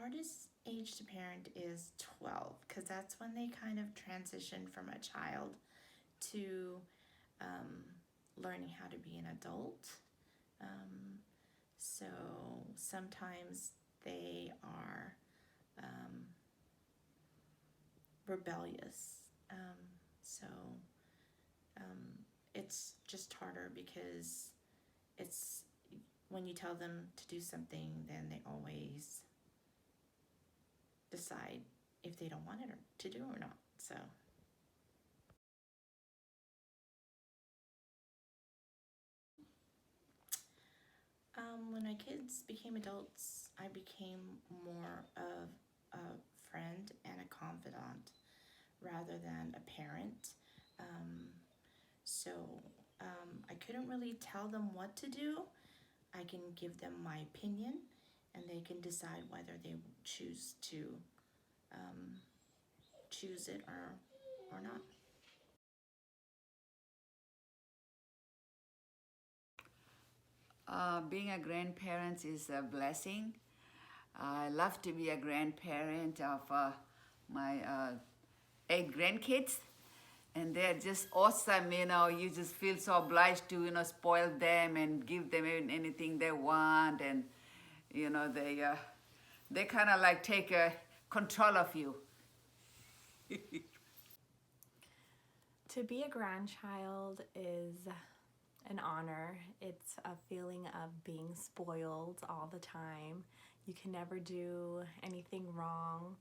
hardest age to parent is 12 because that's when they kind of transition from a child to learning how to be an adult. So sometimes they are rebellious. So it's just harder because it's when you tell them to do something, then they always decide if they don't want it to do or not. So when my kids became adults, I became more of a friend and a confidant rather than a parent. Um, so I couldn't really tell them what to do. I can give them my opinion and they can decide whether they choose to choose it or not. Being a grandparent is a blessing. I love to be a grandparent of my 8 grandkids, and they're just awesome. You just feel so obliged to spoil them and give them anything they want, and they kind of like take control of you. To be a grandchild is an honor. It's a feeling of being spoiled all the time. You can never do anything wrong.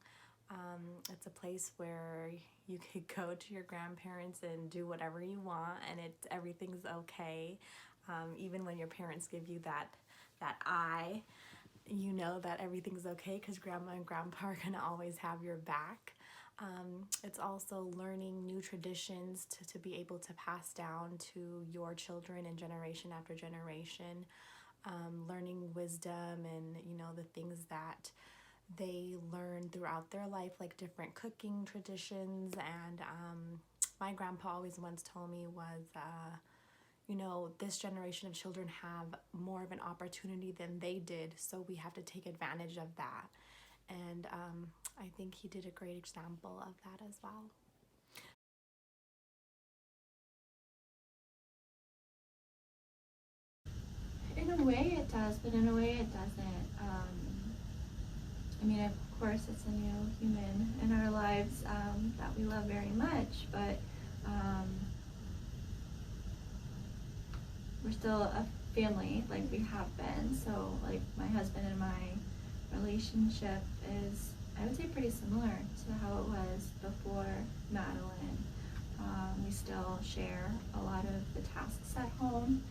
It's a place where you could go to your grandparents and do whatever you want, and everything's okay. Even when your parents give you that eye, you know that everything's okay because grandma and grandpa are gonna always have your back. It's also learning new traditions to be able to pass down to your children and generation after generation. Learning wisdom and the things that they learn throughout their life, like different cooking traditions. And my grandpa always once told me was this generation of children have more of an opportunity than they did, so we have to take advantage of that. And I think he did a great example of that as well. In a way it does, but in a way it doesn't. Of course, it's a new human in our lives that we love very much, but we're still a family like we have been. So, like, my husband and my relationship is, I would say, pretty similar to how it was before Madeline. We still share a lot of the tasks at home.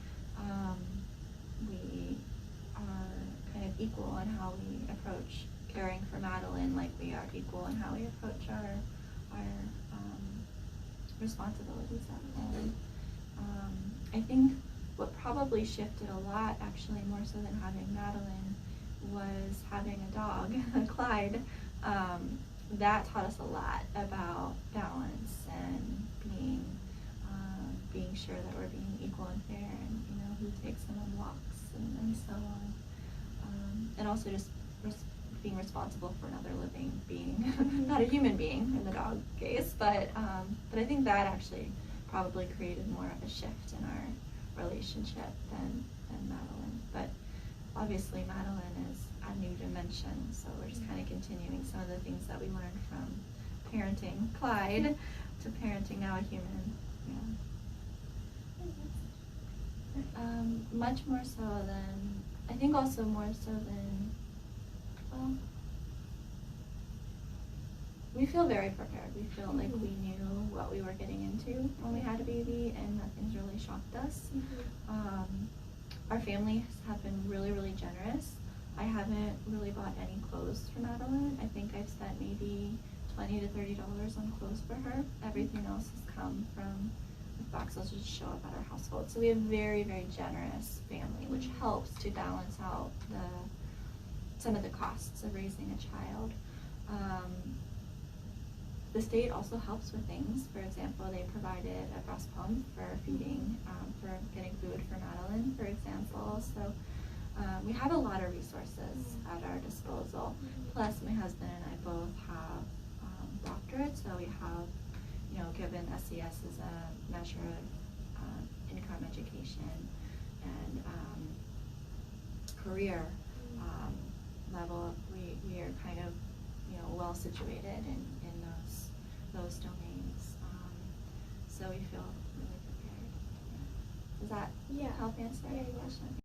We are kind of equal in how we approach caring for Madeline, like we are equal in how we approach our responsibilities at home. I think what probably shifted a lot, actually more so than having Madeline, was having a dog, Clyde. That taught us a lot about balance and being sure that we're being equal and fair, and who takes them on walks and so on. And also just being responsible for another living being, not a human being in the dog case, but I think that actually probably created more of a shift in our relationship than Madeline. But obviously Madeline is a new dimension, so we're just kind of continuing some of the things that we learned from parenting Clyde to parenting now a human. Much more so than, I think also more so than, well, we feel very prepared. We feel like we knew what we were getting into when we had a baby, and nothing's really shocked us. Our families have been really, really generous. I haven't really bought any clothes for Madeline. I think I've spent maybe $20 to $30 on clothes for her. Everything else has come from the box that just show up at our household. So we have very, very generous family, which helps to balance out some of the costs of raising a child. The state also helps with things. For example, they provided a breast pump for feeding, for getting food for Madeline, for example. So we have a lot of resources at our disposal. Plus, my we have, given SES as a measure of income, education, and career level, we are kind of, well situated in those domains. So we feel really prepared. Does that help answer your question?